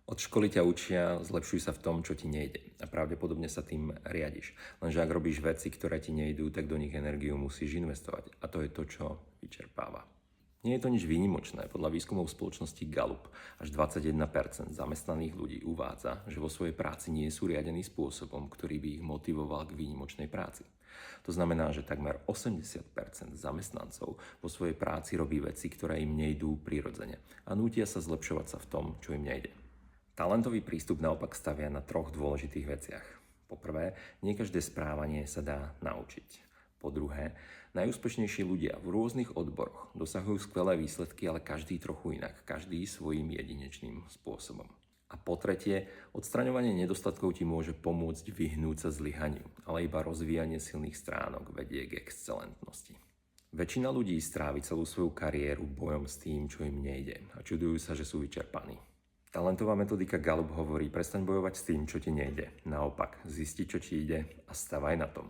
Od školy ťa učia, zlepšuj sa v tom, čo ti nejde. A pravdepodobne sa tým riadiš. Lenže ak robíš veci, ktoré ti nejdú, tak do nich energiu musíš investovať. A to je to, čo vyčerpáva. Nie je to nič výnimočné. Podľa výskumov spoločnosti Gallup až 21% zamestnaných ľudí uvádza, že vo svojej práci nie sú riadení spôsobom, ktorý by ich motivoval k výnimočnej práci. To znamená, že takmer 80% zamestnancov vo svojej práci robí veci, ktoré im nejdú prirodzene a nútia sa zlepšovať sa v tom, čo im nejde. Talentový prístup naopak stavia na troch dôležitých veciach. Po prvé, nie každé správanie sa dá naučiť. Po druhé, najúspešnejší ľudia v rôznych odboroch dosahujú skvelé výsledky, ale každý trochu inak, každý svojím jedinečným spôsobom. A po tretie, odstraňovanie nedostatkov ti môže pomôcť vyhnúť sa zlyhaniu, ale iba rozvíjanie silných stránok vedie k excelentnosti. Väčšina ľudí strávi celú svoju kariéru bojom s tým, čo im nejde a čudujú sa, že sú vyčerpaní. Talentová metodika Gallup hovorí, prestaň bojovať s tým, čo ti nejde. Naopak, zisti, čo ti ide a stavaj na tom.